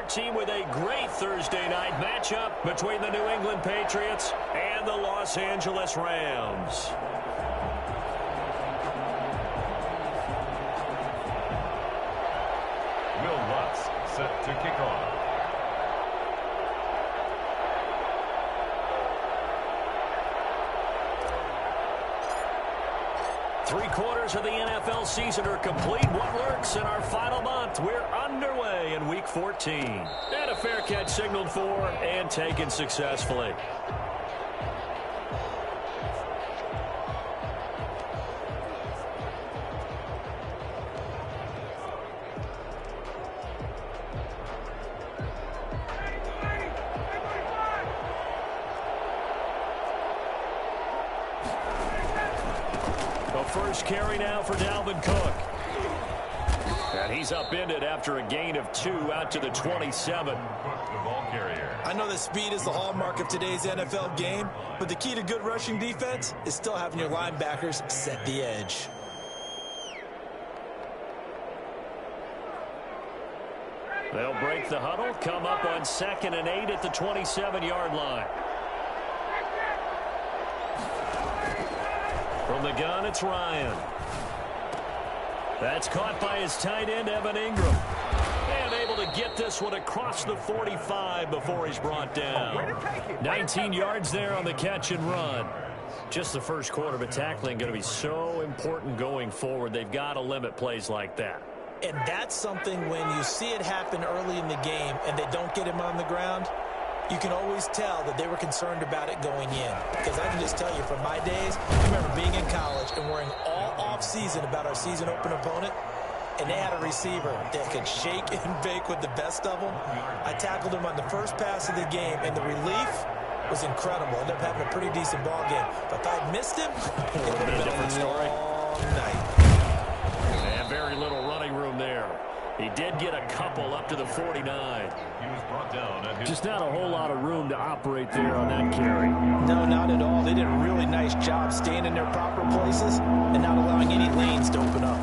Team with a great Thursday night matchup between the New England Patriots and the Los Angeles Rams. Will Lutz set to kick off. Three-quarters of the NFL season are complete. What lurks in our final month? We're underway in Week 14. And a fair catch signaled for and taken successfully. First carry now for Dalvin Cook. And he's upended after a gain of 2 out to the 27. The ball carrier. I know that speed is the hallmark of today's NFL game, but the key to good rushing defense is still having your linebackers set the edge. They'll break the huddle, come up on 2nd and 8 at the 27-yard line. From the gun, it's Ryan. That's caught by his tight end, Evan Ingram. And able to get this one across the 45 before he's brought down. 19 yards there on the catch and run. Just the first quarter, but tackling going to be so important going forward. They've got to limit plays like that. And that's something when you see it happen early in the game and they don't get him on the ground, you can always tell that they were concerned about it going in. Because I can just tell you from my days, I remember being in college and worrying all off-season about our season open opponent, and they had a receiver that could shake and bake with the best of them. I tackled him on the first pass of the game, and the relief was incredible. Ended up having a pretty decent ball game. But if I'd missed him, it would have been a different story. Night. And very little running room there. He did get a couple up to the 49. He was brought down at his... Just not a whole lot of room to operate there on that carry. No, not at all. They did a really nice job staying in their proper places and not allowing any lanes to open up.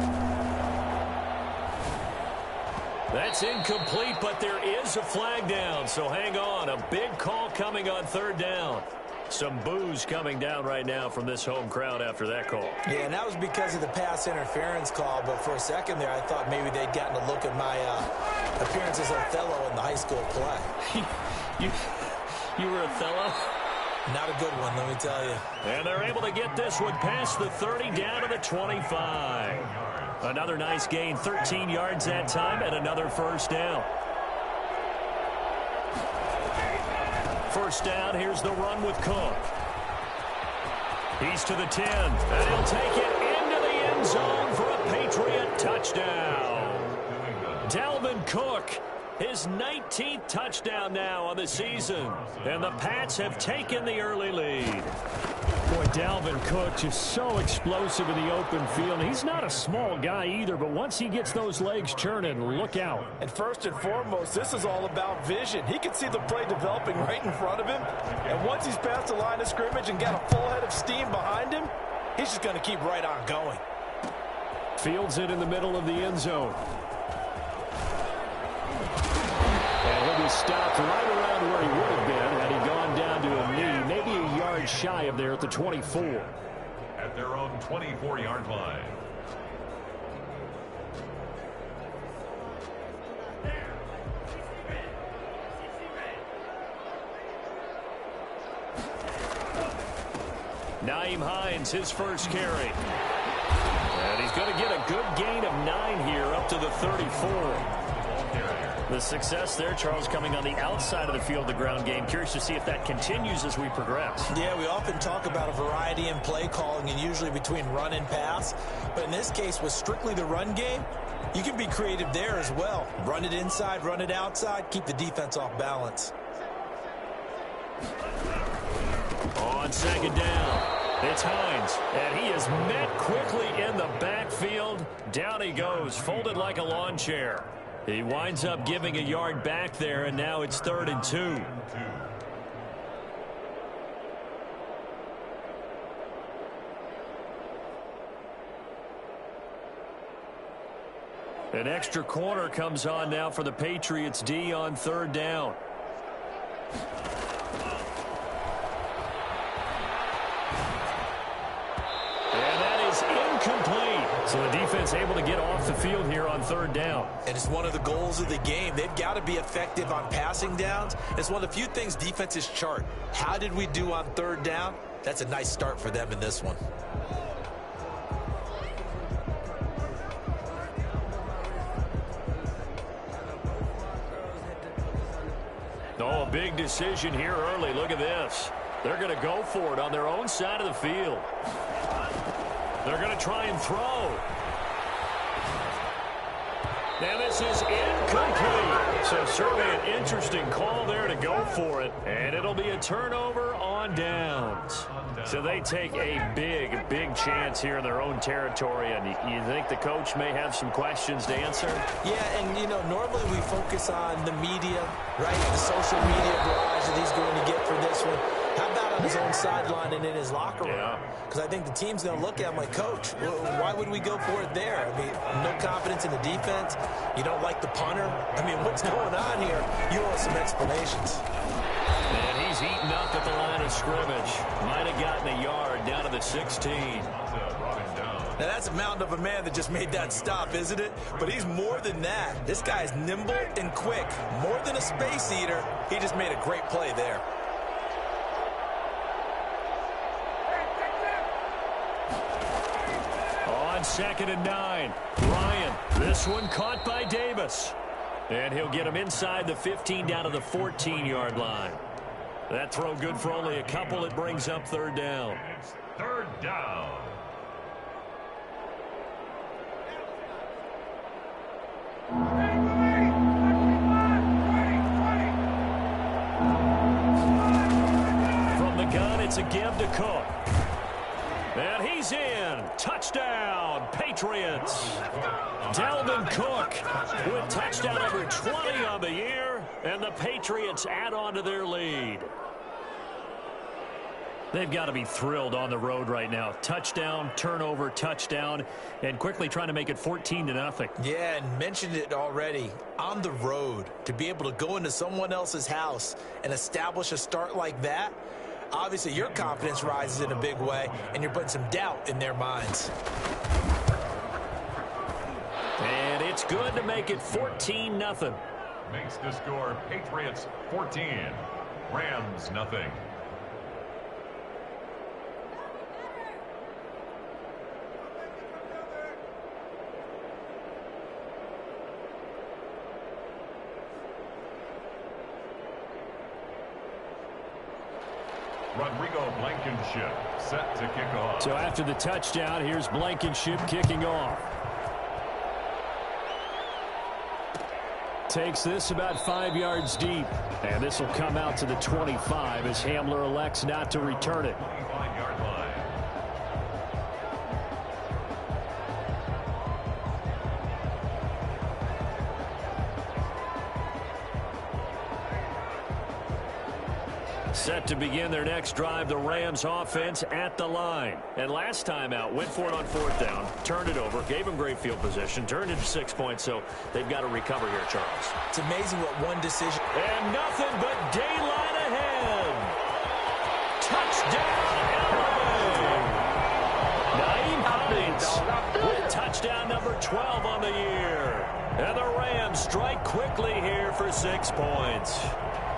That's incomplete, but there is a flag down, so hang on. A big call coming on 3rd down. Some boos coming down right now from this home crowd after that call. Yeah, and that was because of the pass interference call, but for a second there I thought maybe they'd gotten a look at my appearance as Othello in the high school play. You were Othello? Not a good one, let me tell you. And they're able to get this one past the 30 down to the 25. Another nice gain, 13 yards that time, and another first down. First down, here's the run with Cook. He's to the 10, and he'll take it into the end zone for a Patriot touchdown. Dalvin Cook, his 19th touchdown now on the season, and the Pats have taken the early lead. Boy, Dalvin Cook just so explosive in the open field. He's not a small guy either, but once he gets those legs churning, look out. And first and foremost, this is all about vision. He can see the play developing right in front of him, and once he's past the line of scrimmage and got a full head of steam behind him, he's just going to keep right on going. Fields it in the middle of the end zone. And he'll be stopped right around where he would have been had he gone down to a knee, maybe a yard shy of there at the 24. At their own 24-yard line. Nyheim Hines, his first carry. And he's going to get a good gain of 9 here up to the 34. The success there, Charles, coming on the outside of the field, the ground game. Curious to see if that continues as we progress. Yeah, we often talk about a variety in play calling and usually between run and pass. But in this case, with strictly the run game, you can be creative there as well. Run it inside, run it outside, keep the defense off balance. On 2nd down, it's Hines, and he is met quickly in the backfield. Down he goes, folded like a lawn chair. He winds up giving a yard back there, and now it's 3rd and 2. An extra corner comes on now for the Patriots D on third down. And that is incomplete. So the defense able to get off the field here on third down. And it's one of the goals of the game. They've got to be effective on passing downs. It's one of the few things defenses chart. How did we do on third down? That's a nice start for them in this one. Oh, a big decision here early. Look at this. They're going to go for it on their own side of the field. They're going to try and throw. Now this is incomplete. So certainly an interesting call there to go for it. And it'll be a turnover on downs. So they take a big chance here in their own territory. And you think the coach may have some questions to answer? Yeah, and, you know, normally we focus on the media, right? The social media barrage that he's going to get for this one. How about on his own sideline and in his locker room? Because I think the team's going to look at him like, Coach, why would we go for it there? I mean, no confidence in the defense. You don't like the punter. I mean, what's going on here? You want some explanations. And he's eaten up at the line of scrimmage. Might have gotten a yard down to the 16. Now, that's a mountain of a man that just made that stop, isn't it? But he's more than that. This guy's nimble and quick. More than a space eater. He just made a great play there. On 2nd and 9, Ryan. This one caught by Davis. And he'll get him inside the 15 down to the 14-yard line. That throw good for only a couple. It brings up third down. It's third down. From the gun, it's a give to Cook. And he's in. Touchdown, Patriots. Dalvin Cook with touchdown number 20 on the year, and the Patriots add on to their lead. They've got to be thrilled on the road right now. Touchdown, turnover, touchdown, and quickly trying to make it 14-0. Yeah, and mentioned it already. On the road, to be able to go into someone else's house and establish a start like that, obviously your confidence rises in a big way, and you're putting some doubt in their minds. And it's good to make it 14-0. Makes the score Patriots 14, Rams nothing. Rodrigo Blankenship set to kick off. So after the touchdown, here's Blankenship kicking off. Takes this about 5 yards deep. And this will come out to the 25 as Hamler elects not to return it. 25-yard line. Set to begin their next drive, the Rams offense at the line. And last time out, went for it on 4th down, turned it over, gave them great field position, turned it to 6 points, so they've got to recover here, Charles. It's amazing what one decision. And nothing but daylight ahead. Touchdown, LA. Nyheim Hines with touchdown number 12 on the year. And the Rams strike quickly here for 6 points.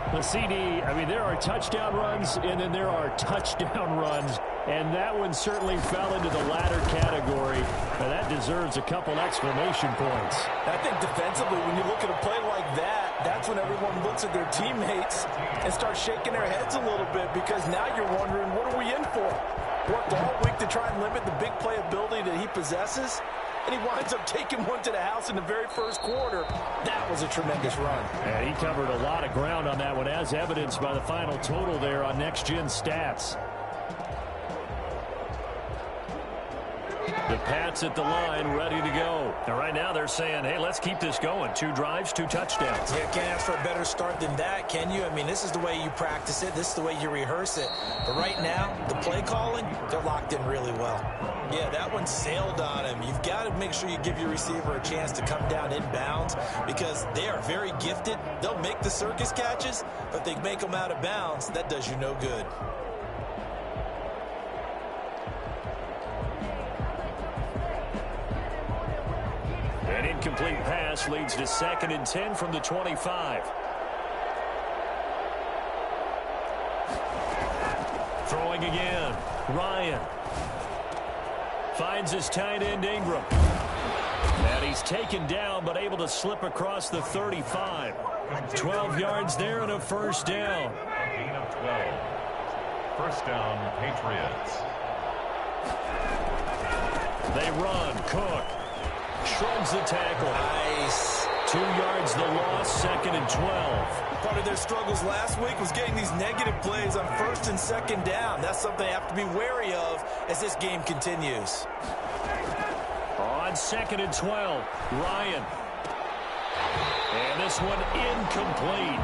The CD, I mean, there are touchdown runs, and then there are touchdown runs, and that one certainly fell into the latter category, and that deserves a couple exclamation points. I think defensively, when you look at a play like that, that's when everyone looks at their teammates and starts shaking their heads a little bit, because now you're wondering, what are we in for? Worked all week to try and limit the big play ability that he possesses, and he winds up taking one to the house in the very first quarter. That was a tremendous run. And he covered a lot of ground on that one, as evidenced by the final total there on Next Gen Stats. The Pats at the line, ready to go. And right now they're saying, hey, let's keep this going. 2 drives, 2 touchdowns. Yeah, can't ask for a better start than that, can you? I mean, this is the way you practice it. This is the way you rehearse it. But right now, the play calling, they're locked in really well. Yeah, that one sailed on him. You've got to make sure you give your receiver a chance to come down inbounds because they are very gifted. They'll make the circus catches, but if they make them out of bounds, that does you no good. An incomplete pass leads to 2nd and 10 from the 25. Throwing again. Ryan finds his tight end Ingram. And he's taken down but able to slip across the 35. 12 yards there and a first down. Gain of 12. First down, Patriots. They run. Cook shrugs the tackle. Nice. 2 yards the loss, 2nd and 12. Part of their struggles last week was getting these negative plays on 1st and 2nd down. That's something they have to be wary of as this game continues. On 2nd and 12, Ryan. And this one incomplete.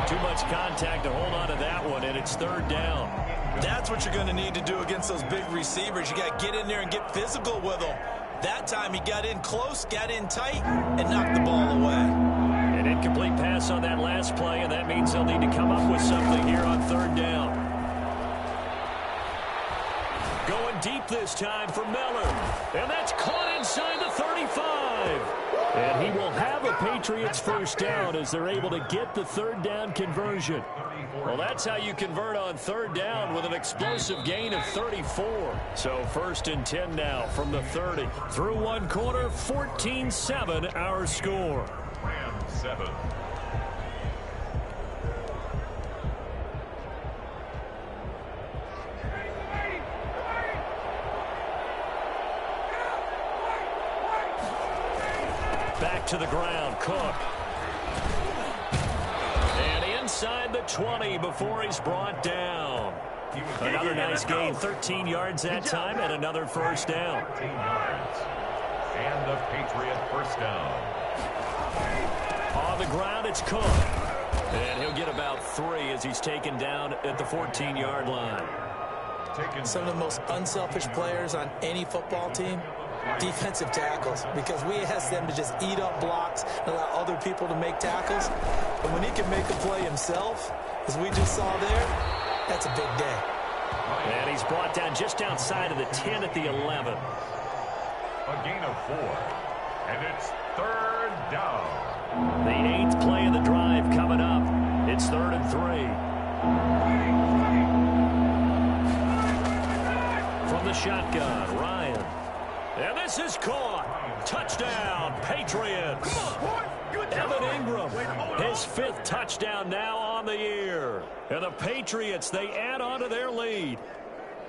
Too much contact to hold on to that one, and it's 3rd down. That's what you're going to need to do against those big receivers. You got to get in there and get physical with them. That time he got in close, got in tight, and knocked the ball away. An incomplete pass on that last play, and that means they'll need to come up with something here on 3rd down. Going deep this time for Miller. And that's caught inside the 35. And he will have a Patriots first down as they're able to get the 3rd down conversion. Well, that's how you convert on 3rd down with an explosive gain of 34. So 1st and 10 now from the 30. Through 1 quarter, 14-7 our score. Rams 7. Back to the ground, Cook. And inside the 20 before he's brought down. Another nice gain, 13 yards that time, and another first down. 13 yards. And a Patriot first down. On the ground, it's Cook. And he'll get about 3 as he's taken down at the 14-yard line. Some of the most unselfish players on any football team, defensive tackles, because we ask them to just eat up blocks and allow other people to make tackles. But when he can make a play himself, as we just saw there, that's a big day. And he's brought down just outside of the 10 at the 11. A gain of 4. And it's 3rd down. The 8th play of the drive coming up. It's 3rd and 3. From the shotgun, Ryan. And this is caught. Touchdown, Patriots. Evan Ingram, his 5th touchdown now on the year. And the Patriots, they add on to their lead.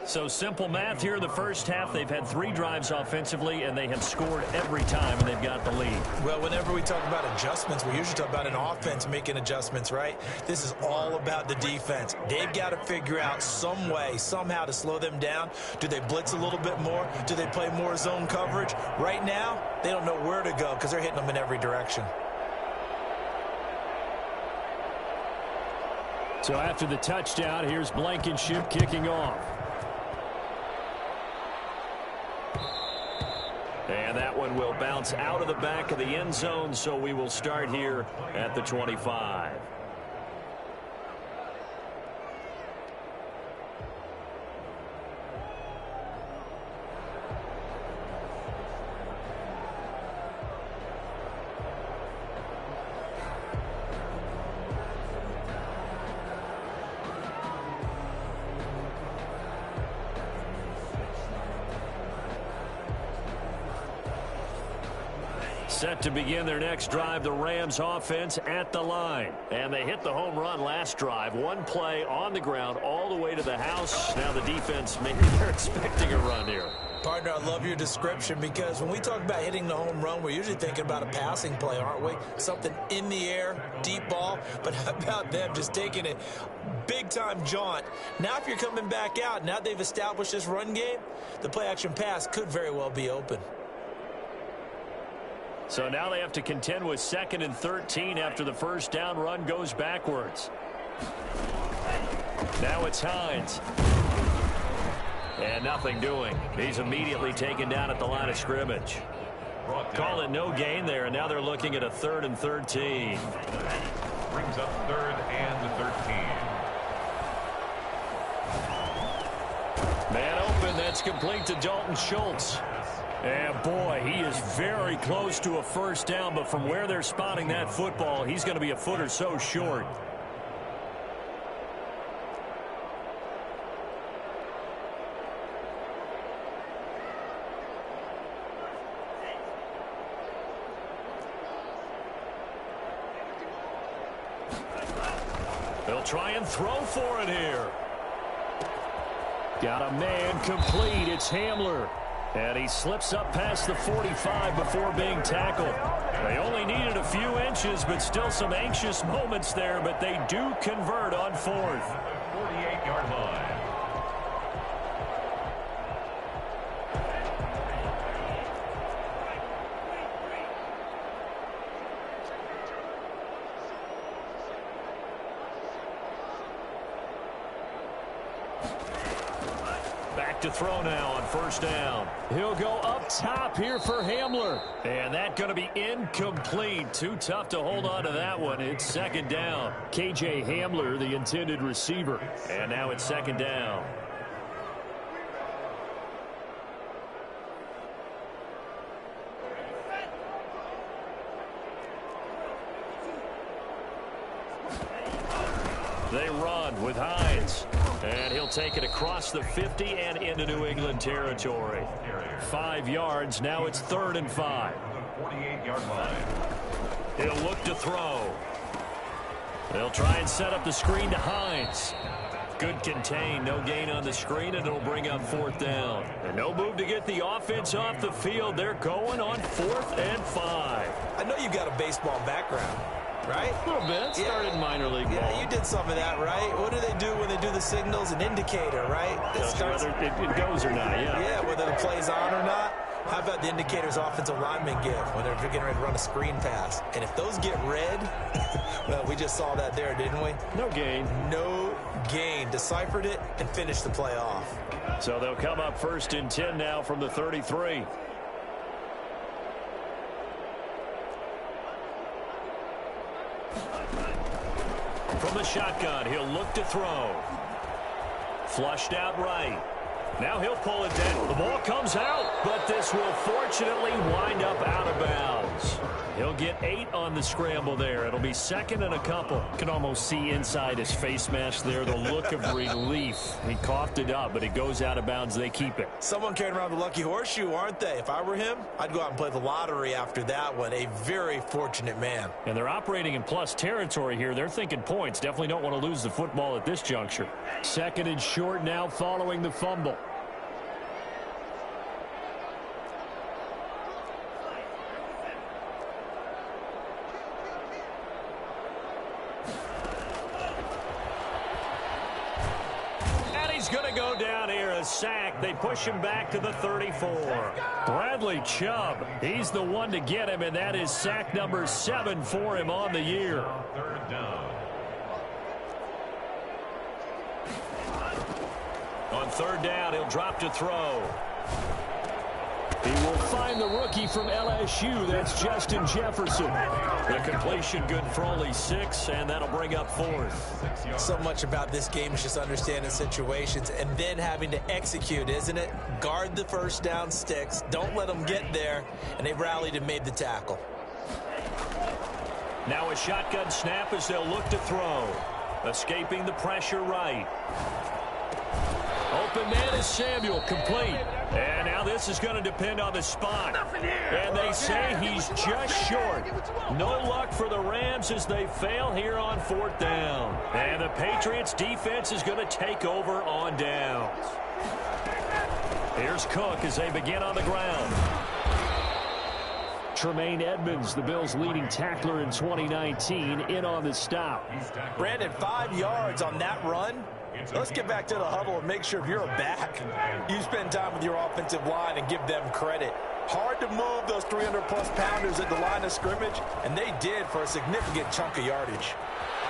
So simple math here in the first half. They've had 3 drives offensively, and they have scored every time, and they've got the lead. Well, whenever we talk about adjustments, we usually talk about an offense making adjustments, right? This is all about the defense. They've got to figure out some way, somehow to slow them down. Do they blitz a little bit more? Do they play more zone coverage? Right now, they don't know where to go because they're hitting them in every direction. So after the touchdown, here's Blankenship kicking off. And that one will bounce out of the back of the end zone, so we will start here at the 25. Set to begin their next drive, the Rams offense at the line. And they hit the home run last drive. 1 play on the ground all the way to the house. Now the defense, maybe they're expecting a run here. Partner, I love your description because when we talk about hitting the home run, we're usually thinking about a passing play, aren't we? Something in the air, deep ball. But how about them just taking it big-time jaunt? Now if you're coming back out, now they've established this run game, the play-action pass could very well be open. So now they have to contend with 2nd and 13 after the first down run goes backwards. Now it's Hines. And nothing doing. He's immediately taken down at the line of scrimmage. Call it no gain there, and now they're looking at a 3rd and 13. Brings up 3rd and 13. Man open, that's complete to Dalton Schultz. And boy, he is very close to a first down, but from where they're spotting that football, he's going to be a foot or so short. They'll try and throw for it here. Got a man complete. It's Hamler. And he slips up past the 45 before being tackled. They only needed a few inches, but still some anxious moments there, but they do convert on 4th. 48-yard line. To throw now on first down. He'll go up top here for Hamler. And that's going to be incomplete. Too tough to hold on to that one. It's 2nd down. KJ Hamler, the intended receiver. And now it's 2nd down. They run with Hines. And he'll take it across the 50 and into New England territory. 5 yards. Now it's 3rd and 5. 48-yard line. He'll look to throw. They'll try and set up the screen to Hines. Good contain. No gain on the screen, and it'll bring up 4th down. And no move to get the offense off the field. They're going on 4th and 5. I know you've got a baseball background, right? A little bit. Started minor league ball. Yeah, you did some of that, right? What do they do when they do the signals? An indicator, right? Whether it goes or not, yeah. Yeah, whether the play's on or not. How about the indicators offensive linemen give when they're getting ready to run a screen pass? And if those get red, well, we just saw that there, didn't we? No gain. No gain. Deciphered it and finished the play off. So they'll come up 1st and 10 now from the 33. From the shotgun, he'll look to throw. Flushed out right. Now he'll pull it down. The ball comes out, but this will fortunately wind up out of bounds. He'll get 8 on the scramble there. It'll be 2nd and a couple. You can almost see inside his face mask there the look of relief. He coughed it up, but it goes out of bounds. They keep it. Someone carrying around the lucky horseshoe, aren't they? If I were him, I'd go out and play the lottery after that one. A very fortunate man. And they're operating in plus territory here. They're thinking points. Definitely don't want to lose the football at this juncture. 2nd and short now following the fumble. Going to go down here, a sack. They push him back to the 34. Bradley Chubb, he's the one to get him, and that is sack number 7 for him on the year. 3rd down. On 3rd down, he'll drop to throw. He will find the rookie from LSU. That's Justin Jefferson. The completion good for only 6, and that'll bring up 4th. So much about this game is just understanding situations and then having to execute, isn't it? Guard the first down sticks. Don't let them get there. And they rallied and made the tackle. Now a shotgun snap as they'll look to throw. Escaping the pressure right. Open man is Samuel, complete. And now this is going to depend on the spot. And they say he's just short. No luck for the Rams as they fail here on 4th down. And the Patriots defense is going to take over on downs. Here's Cook as they begin on the ground. Tremaine Edmonds, the Bills' leading tackler in 2019, in on the stop. Brandon, 5 yards on that run. Let's get back to the huddle and make sure if you're a back, you spend time with your offensive line and give them credit. Hard to move those 300-plus pounders at the line of scrimmage, and they did for a significant chunk of yardage.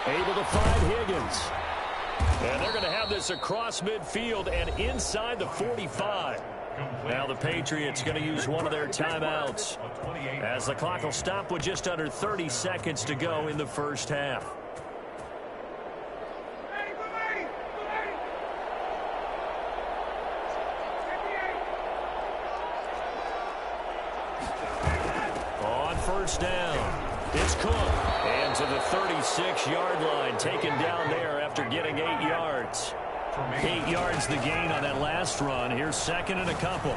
Able to find Higgins. And they're going to have this across midfield and inside the 45. Now the Patriots going to use one of their timeouts as the clock will stop with just under 30 seconds to go in the first half. On first down, it's Cook. And to the 36-yard line, taken down there after getting 8 yards. 8 yards the gain on that last run. Here's second and a couple.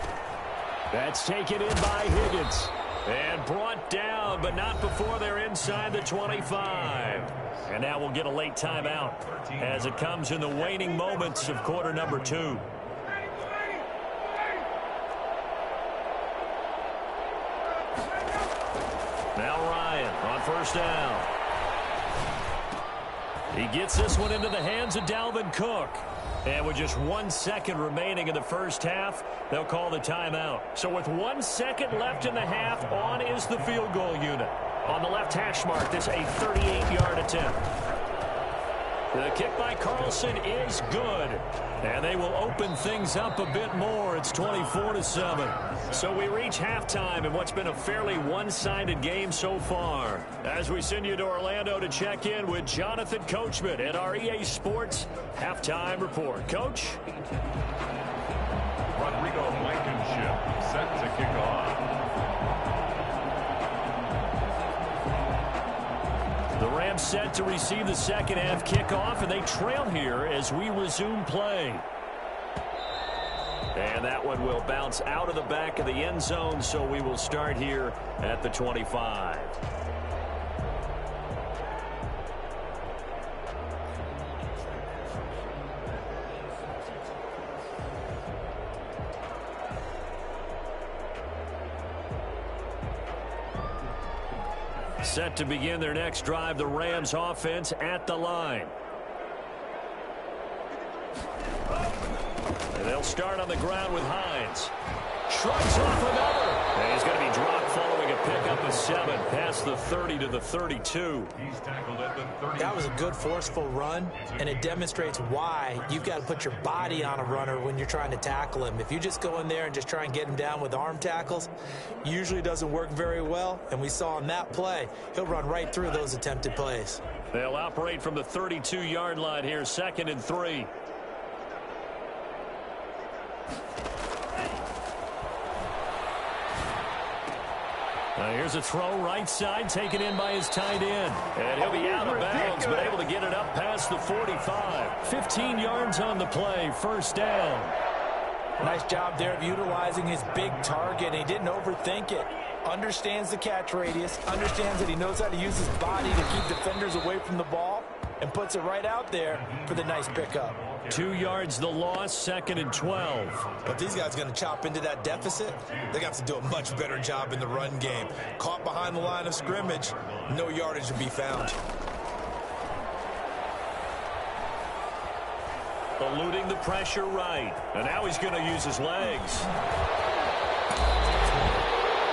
That's taken in by Higgins. And brought down, but not before they're inside the 25. And now we'll get a late timeout as it comes in the waning moments of quarter number 2. Now Ryan on first down. He gets this one into the hands of Dalvin Cook. And with just 1 second remaining in the first half, they'll call the timeout. So with 1 second left in the half, on is the field goal unit. On the left hash mark, this a 38-yard attempt. The kick by Carlson is good. And they will open things up a bit more. It's 24-7. So we reach halftime in what's been a fairly one-sided game so far. As we send you to Orlando to check in with Jonathan Coachman at our EA Sports Halftime Report. Coach? Rodrigo Blankenship set to kick off. The Rams set to receive the second half kickoff, and they trail here as we resume play. And that one will bounce out of the back of the end zone, so we will start here at the 25. Set to begin their next drive, the Rams offense at the line. And they'll start on the ground with Hines. Shrugs off another. And he's going to be dropped following a pickup of 7 past the 30 to the 32. He's tackled at the 30. That was a good, forceful run, and it demonstrates why you've got to put your body on a runner when you're trying to tackle him. If you just go in there and just try and get him down with arm tackles, usually doesn't work very well, and we saw on that play, he'll run right through those attempted plays. They'll operate from the 32-yard line here, 2nd and 3. Here's a throw right side, taken in by his tight end. And he'll be out of bounds, but able to get it up past the 45. 15 yards on the play, first down. Nice job there of utilizing his big target. He didn't overthink it. Understands the catch radius, understands that he knows how to use his body to keep defenders away from the ball, and puts it right out there for the nice pickup. 2 yards the loss, 2nd and 12. But these guys are going to chop into that deficit. They got to do a much better job in the run game. Caught behind the line of scrimmage, no yardage to be found. Eluding the pressure right. And now he's going to use his legs.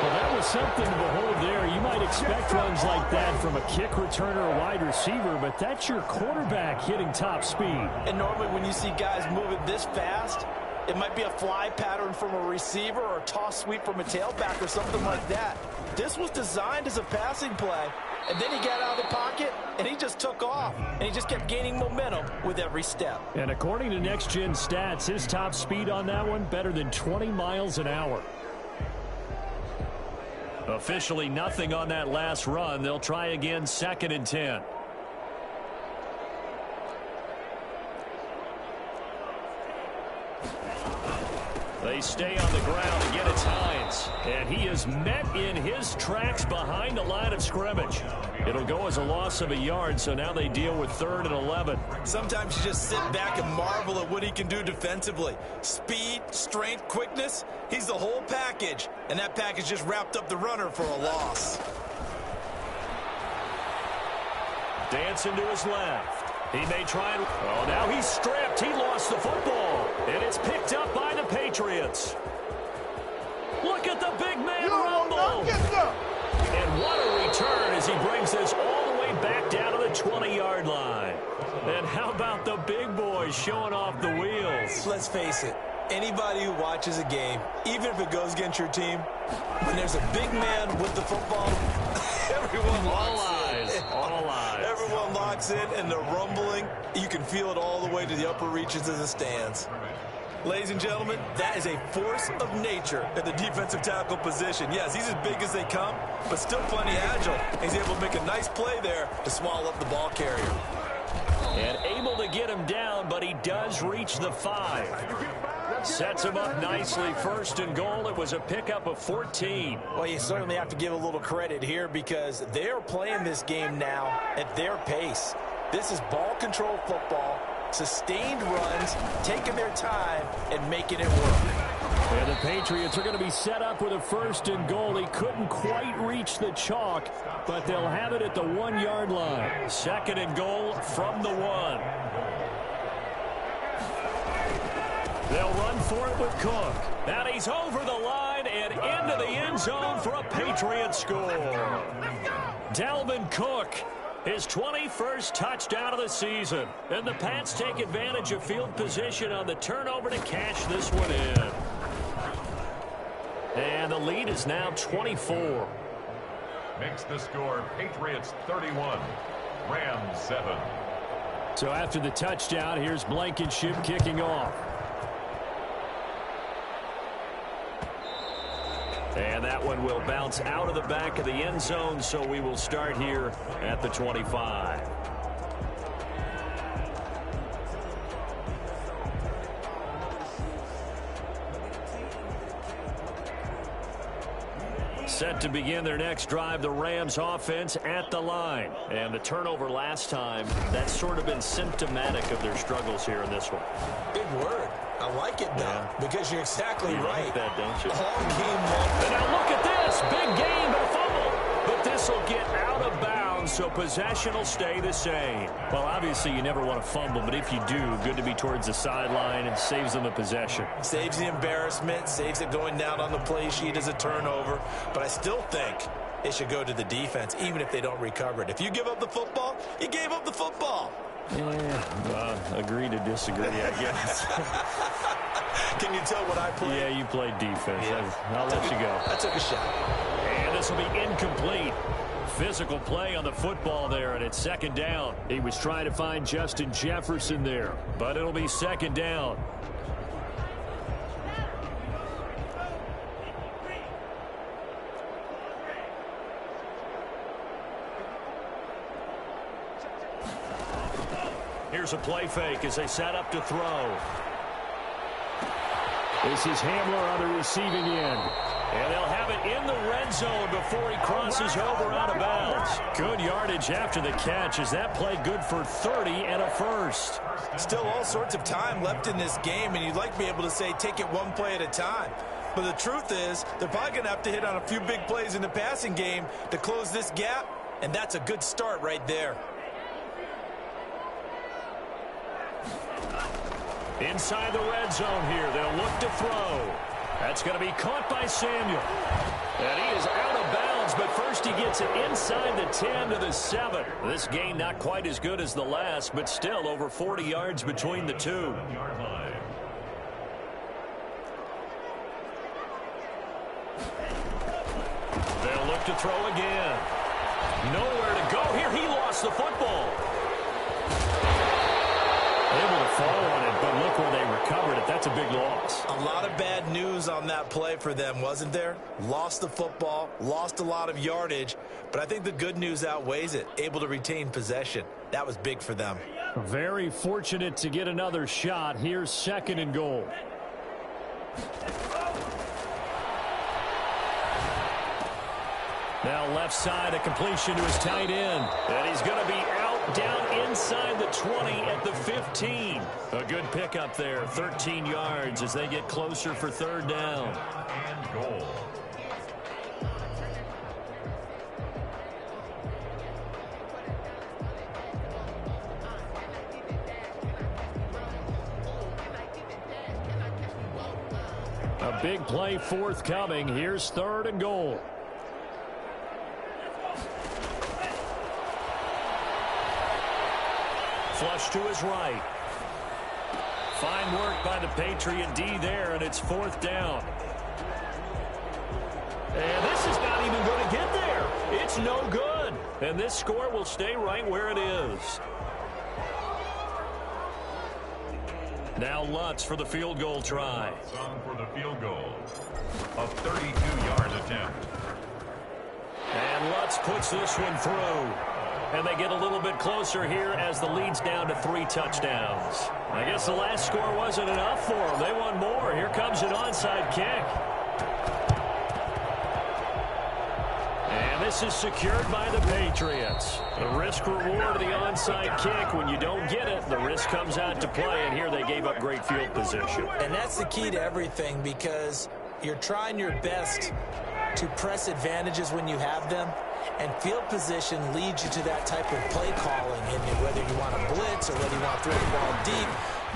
Well, that was something to behold there. You might expect runs like that from a kick returner or wide receiver, but that's your quarterback hitting top speed. And normally when you see guys moving this fast, it might be a fly pattern from a receiver or a toss sweep from a tailback or something like that. This was designed as a passing play, and then he got out of the pocket, and he just took off, and he just kept gaining momentum with every step. And according to Next Gen Stats, his top speed on that one, better than 20 miles an hour. Officially nothing on that last run. They'll try again, 2nd and 10. They stay on the ground. Again, it's Hines. And he is met in his tracks behind the line of scrimmage. It'll go as a loss of a yard, so now they deal with 3rd and 11. Sometimes you just sit back and marvel at what he can do defensively. Speed, strength, quickness, he's the whole package. And that package just wrapped up the runner for a loss. Dancing to his left. He may try and... Oh, now he's stripped. He lost the football. And it's picked up by the Patriots. Look at the big man rumble. And what a return as he brings this all the way back down to the 20-yard line. And how about the big boys showing off the wheels? Let's face it. Anybody who watches a game, even if it goes against your team, when there's a big man with the football, everyone locks in. All eyes. Everyone locks in, and the rumbling, you can feel it all the way to the upper reaches of the stands. Ladies and gentlemen, that is a force of nature at the defensive tackle position. Yes, he's as big as they come, but still plenty agile. He's able to make a nice play there to swallow up the ball carrier. And able to get him down, but he does reach the 5. Sets him up nicely. 1st and goal. It was a pickup of 14. Well, you certainly have to give a little credit here because they're playing this game now at their pace. This is ball control football, sustained runs, taking their time and making it work. And the Patriots are going to be set up with a 1st and goal. He couldn't quite reach the chalk, but they'll have it at the 1-yard line. 2nd and goal from the 1. They'll run for it with Cook. Now he's over the line and into the end zone for a Patriot score. Dalvin Cook, his 21st touchdown of the season. And the Pats take advantage of field position on the turnover to cash this one in. And the lead is now 24. Makes the score Patriots 31, Rams 7. So after the touchdown, here's Blankenship kicking off. And that one will bounce out of the back of the end zone, so we will start here at the 25. Set to begin their next drive, the Rams offense at the line. And the turnover last time, that's sort of been symptomatic of their struggles here in this one. Big word. I like it, though, because you're exactly right. Like that, don't you? All game long. And now look at this. Big game, but a fumble. But this will get out of bounds, so possession will stay the same. Well, obviously, you never want to fumble, but if you do, good to be towards the sideline and saves them the possession. Saves the embarrassment, saves it going down on the play sheet as a turnover. But I still think it should go to the defense, even if they don't recover it. If you give up the football, you gave up the football. Yeah, agree to disagree, I guess. Can you tell what I played? Yeah, you played defense. Yeah. I'll let you go. I took a shot. And this will be incomplete. Physical play on the football there, and it's 2nd down. He was trying to find Justin Jefferson there. But it'll be 2nd down. Here's a play fake as they set up to throw. This is Hamler on the receiving end. And they'll have it in the red zone before he crosses over out of bounds. Good yardage after the catch as that play good for 30 and a 1st. Still all sorts of time left in this game, and you'd like to be able to say take it one play at a time. But the truth is, they're probably going to have to hit on a few big plays in the passing game to close this gap, and that's a good start right there. Inside the red zone here, they'll look to throw. That's going to be caught by Samuel. And he is out of bounds, but first he gets it inside the 10 to the 7. This game not quite as good as the last, but still over 40 yards between the two. They'll look to throw again. Nowhere to go here. He lost the football. Able to fall on it, but look where they recovered it. That's a big loss. A lot of bad news on that play for them, wasn't there? Lost the football, lost a lot of yardage, but I think the good news outweighs it. Able to retain possession. That was big for them. Very fortunate to get another shot. Here's 2nd and goal. Now left side, a completion to his tight end. And he's going to be out down inside the 20 at the 15. A good pickup there, 13 yards as they get closer for third down. And goal. A big play forthcoming. Here's third and goal. Flush to his right. Fine work by the Patriot D there, and it's fourth down. And this is not even going to get there. It's no good. And this score will stay right where it is. Now Lutz for the field goal try. Sung for the field goal. A 32-yard attempt. And Lutz puts this one through. And they get a little bit closer here as the lead's down to 3 touchdowns. I guess the last score wasn't enough for them. They want more. Here comes an onside kick. And this is secured by the Patriots. The risk-reward of the onside kick. When you don't get it, the risk comes out to play. And here they gave up great field position. And that's the key to everything, because you're trying your best to press advantages when you have them. And field position leads you to that type of play calling, and whether you want to blitz or whether you want to throw the ball deep,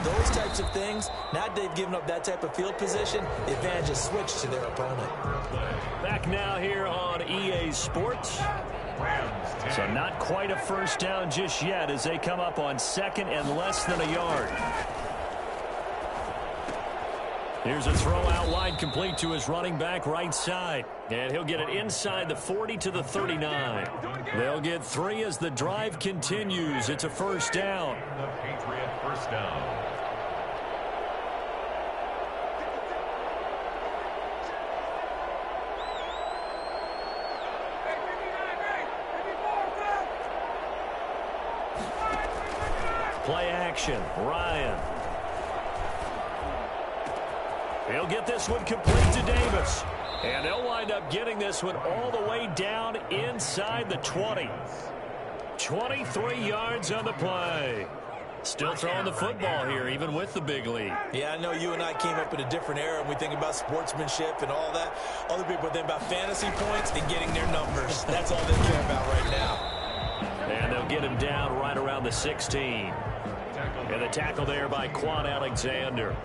those types of things. Now they've given up that type of field position, the advantage is switched to their opponent. Back now here on EA Sports. So not quite a first down just yet as they come up on second and less than a yard. Here's a throw out wide, complete to his running back right side. And he'll get it inside the 40 to the 39. They'll get 3 as the drive continues. It's a first down. The Patriot first down. Play action. Ryan. He'll get this one complete to Davis. And they'll wind up getting this one all the way down inside the 20. 23 yards on the play. Still throwing the football here, even with the big lead. Yeah, I know you and I came up in a different era, and we think about sportsmanship and all that. Other people think about fantasy points and getting their numbers. That's all they care about right now. And they'll get him down right around the 16. And the tackle there by Quan Alexander.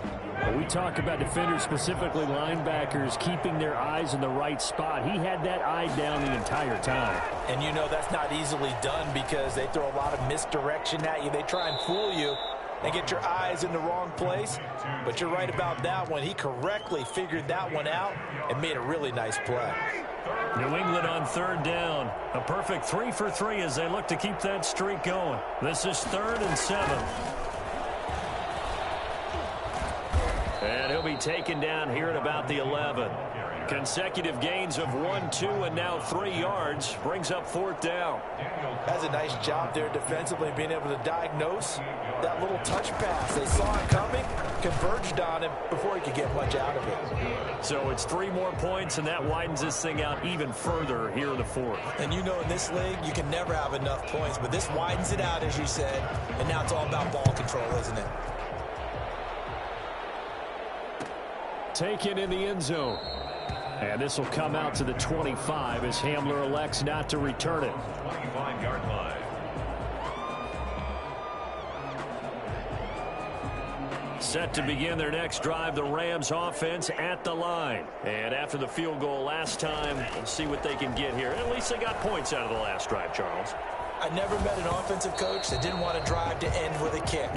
Well, we talk about defenders, specifically linebackers, keeping their eyes in the right spot. He had that eye down the entire time. And you know that's not easily done because they throw a lot of misdirection at you. They try and fool you and get your eyes in the wrong place. But you're right about that one. He correctly figured that one out and made a really nice play. New England on third down. A perfect 3 for 3 as they look to keep that streak going. This is 3rd and 7. And he'll be taken down here at about the 11. Consecutive gains of 1, 2, and now 3 yards brings up 4th down. Has a nice job there defensively, being able to diagnose that little touch pass. They saw it coming, converged on him before he could get much out of it. So it's 3 more points, and that widens this thing out even further here in the 4th. And you know in this league, you can never have enough points, but this widens it out, as you said, and now it's all about ball control, isn't it? Taken in the end zone. And this will come out to the 25 as Hamler elects not to return it. 25-yard line. Set to begin their next drive, the Rams offense at the line. And after the field goal last time, we'll see what they can get here. At least they got points out of the last drive, Charles. I never met an offensive coach that didn't want to drive to end with a kick.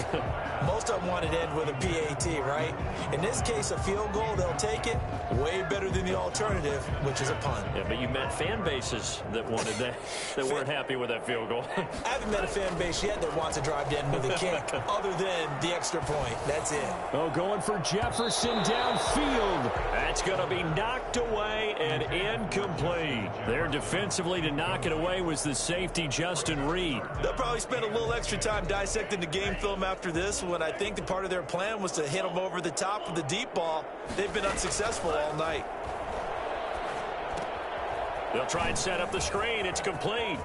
Most of them wanted to end with a PAT, right? In this case, a field goal, they'll take it. Way better than the alternative, which is a punt. Yeah, but you met fan bases that wanted that, that weren't happy with that field goal. I haven't met a fan base yet that wants to drive to end with a kick, other than the extra point. That's it. Oh, going for Jefferson downfield. That's going to be knocked away and incomplete. There defensively to knock it away was the safety, Justin Reed. They'll probably spend a little extra time dissecting the game film after this one. I think that part of their plan was to hit them over the top with the deep ball. They've been unsuccessful all night. They'll try and set up the screen. It's complete.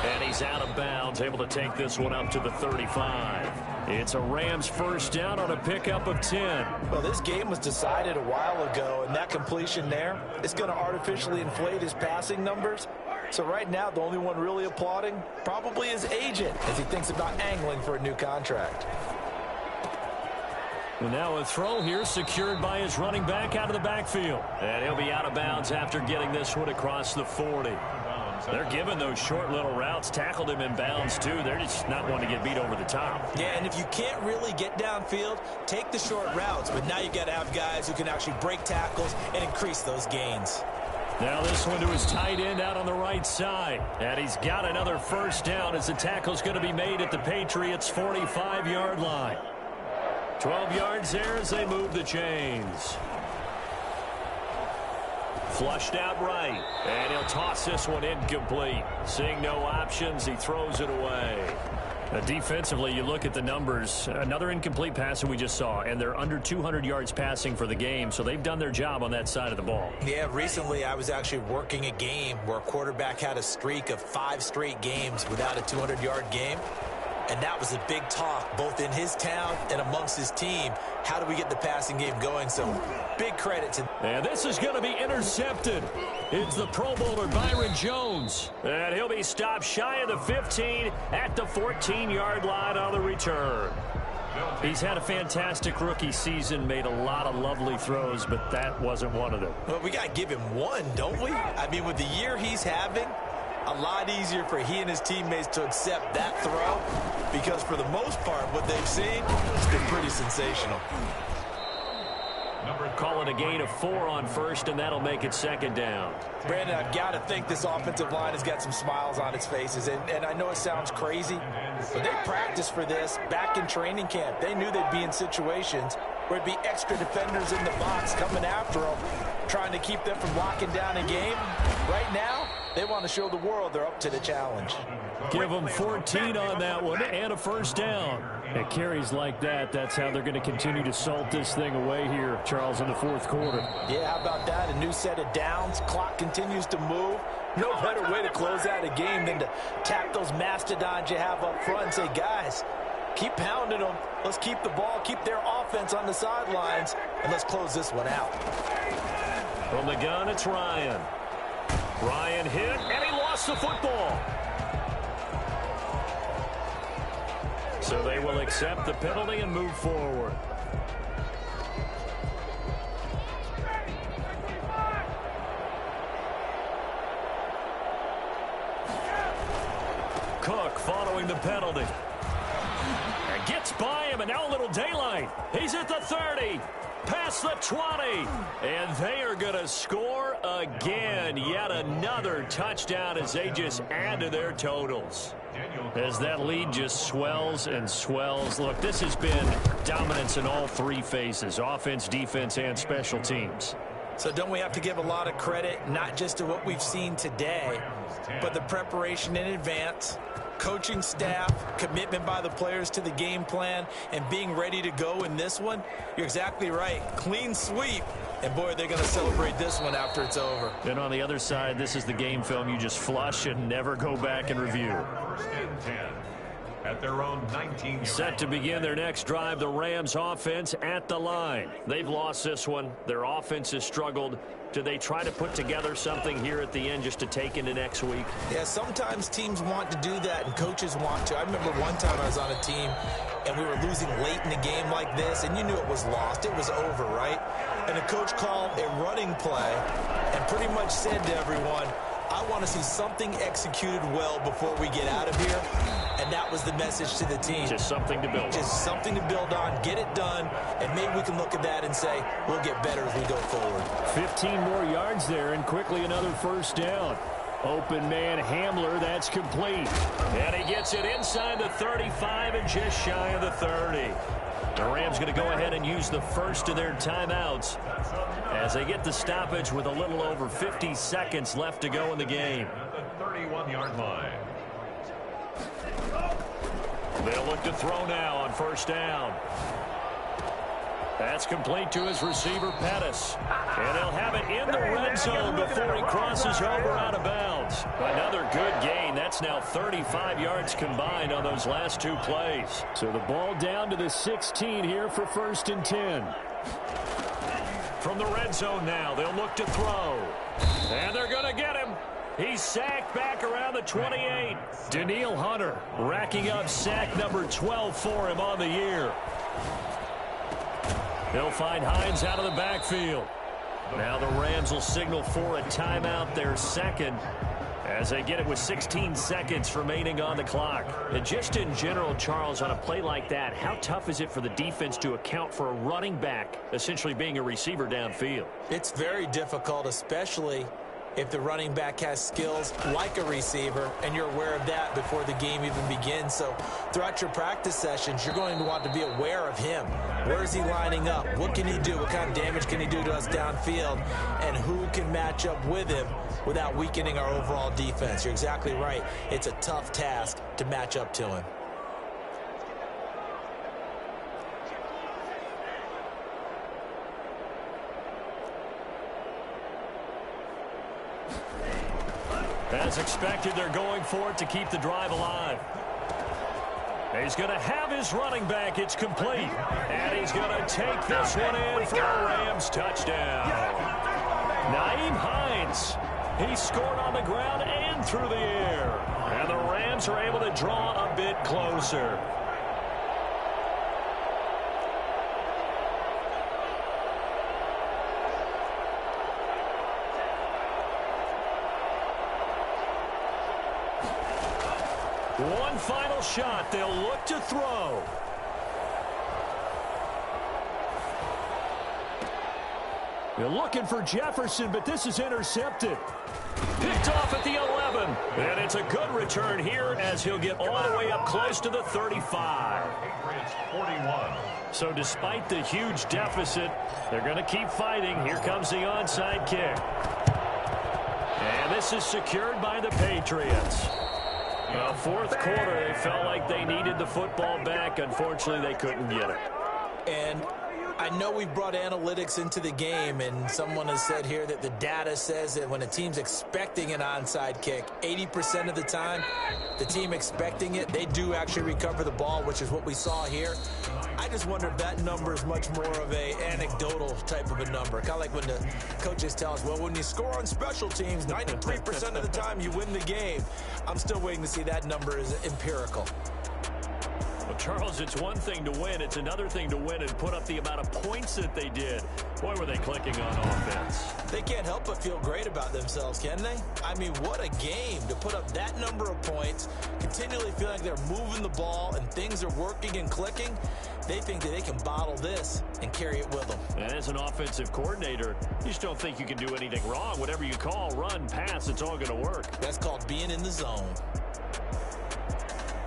And he's out of bounds, able to take this one up to the 35. It's a Rams first down on a pickup of 10. Well, this game was decided a while ago, and that completion there is going to artificially inflate his passing numbers. So right now, the only one really applauding probably his agent as he thinks about angling for a new contract. Well, now a throw here secured by his running back out of the backfield. And he'll be out of bounds after getting this one across the 40. They're giving those short little routes, tackled him in bounds too. They're just not wanting to get beat over the top. Yeah, and if you can't really get downfield, take the short routes. But now you've got to have guys who can actually break tackles and increase those gains. Now this one to his tight end out on the right side. And he's got another first down as the tackle's going to be made at the Patriots' 45-yard line. 12 yards there as they move the chains. Flushed out right, and he'll toss this one incomplete. Seeing no options, he throws it away. Defensively, you look at the numbers. Another incomplete pass that we just saw, and they're under 200 yards passing for the game, so they've done their job on that side of the ball. Yeah, recently I was actually working a game where a quarterback had a streak of 5 straight games without a 200-yard game. And that was a big talk, both in his town and amongst his team. How do we get the passing game going? So, big credit to... And this is going to be intercepted. It's the Pro Bowler Byron Jones. And he'll be stopped shy of the 15 at the 14-yard line on the return. He's had a fantastic rookie season, made a lot of lovely throws, but that wasn't one of them. Well, we got to give him one, don't we? I mean, with the year he's having... a lot easier for he and his teammates to accept that throw because for the most part what they've seen has been pretty sensational. Calling a gain of 4 on first, and that'll make it second down. Brandon, I've got to think this offensive line has got some smiles on its faces, and I know it sounds crazy, but they practiced for this back in training camp. They knew they'd be in situations where it'd be extra defenders in the box coming after them, trying to keep them from locking down a game. Right now, they want to show the world they're up to the challenge. Give them 14 on that one and a first down. It carries like that. That's how they're going to continue to salt this thing away here, Charles, in the fourth quarter. Yeah, how about that? A new set of downs. Clock continues to move. No better way to close out a game than to tap those mastodons you have up front and say, guys, keep pounding them. Let's keep the ball, keep their offense on the sidelines, and let's close this one out. From the gun, it's Ryan. Ryan hit, and he lost the football. So they will accept the penalty and move forward. Cook following the penalty. And gets by him, and now a little daylight. He's at the 30. Past the 20. And they are going to score again. Yet another touchdown as they just add to their totals. As that lead just swells and swells. Look, this has been dominance in all 3 phases. Offense, defense, and special teams. So don't we have to give a lot of credit, not just to what we've seen today, but the preparation in advance, coaching staff, commitment by the players to the game plan, and being ready to go in this one? You're exactly right. Clean sweep. And, boy, they're going to celebrate this one after it's over. And on the other side, this is the game film you just flush and never go back and review. First and 10 at their own 19. Set to begin their next drive, the Rams offense at the line. They've lost this one. Their offense has struggled. Do they try to put together something here at the end just to take into next week? Yeah, sometimes teams want to do that and coaches want to. I remember one time I was on a team and we were losing late in a game like this, and you knew it was lost. It was over, right? And the coach called a running play and pretty much said to everyone, I want to see something executed well before we get out of here. And that was the message to the team. Just something to build on. Just something to build on, get it done, and maybe we can look at that and say, we'll get better as we go forward. 15 more yards there, and quickly another first down. Open man Hamler, that's complete. And he gets it inside the 35 and just shy of the 30. The Rams going to go ahead and use the first of their timeouts as they get the stoppage with a little over 50 seconds left to go in the game. At the 31-yard line. They'll look to throw now on first down. That's complete to his receiver, Pettis. And he'll have it in the red zone before he crosses over out of bounds. Another good gain. That's now 35 yards combined on those last two plays. So the ball down to the 16 here for 1st and 10. From the red zone now, they'll look to throw. And they're going to get him. He's sacked back around the 28. Danielle Hunter racking up sack number 12 for him on the year. They'll find Hines out of the backfield. Now the Rams will signal for a timeout, their second, as they get it with 16 seconds remaining on the clock. And just in general, Charles, on a play like that, how tough is it for the defense to account for a running back essentially being a receiver downfield? It's very difficult, especially if the running back has skills like a receiver, and you're aware of that before the game even begins. So throughout your practice sessions, you're going to want to be aware of him. Where is he lining up? What can he do? What kind of damage can he do to us downfield? And who can match up with him without weakening our overall defense? You're exactly right. It's a tough task to match up to him. As expected, they're going for it to keep the drive alive. He's going to have his running back. It's complete. And he's going to take this one in for a Rams touchdown. Nyheim Hines. He scored on the ground and through the air. And the Rams are able to draw a bit closer. One final shot. They'll look to throw. They're looking for Jefferson, but this is intercepted. Picked off at the 11. And it's a good return here as he'll get all the way up close to the 35. Patriots 41. So despite the huge deficit, they're going to keep fighting. Here comes the onside kick. And this is secured by the Patriots. Fourth quarter, they felt like they needed the football back. Unfortunately, they couldn't get it. And I know we've brought analytics into the game, and someone has said here that the data says that when a team's expecting an onside kick, 80% of the time, the team expecting it, they do actually recover the ball, which is what we saw here. I just wonder if that number is much more of a anecdotal type of a number. Kind of like when the coaches tell us, well, when you score on special teams, 93% of the time you win the game. I'm still waiting to see that number is empirical. Well, Charles, it's one thing to win. It's another thing to win and put up the amount of points that they did. Boy, were they clicking on offense. They can't help but feel great about themselves, can they? I mean, what a game to put up that number of points, continually feel like they're moving the ball and things are working and clicking. They think that they can bottle this and carry it with them. And as an offensive coordinator, you just don't think you can do anything wrong. Whatever you call, run, pass, it's all going to work. That's called being in the zone.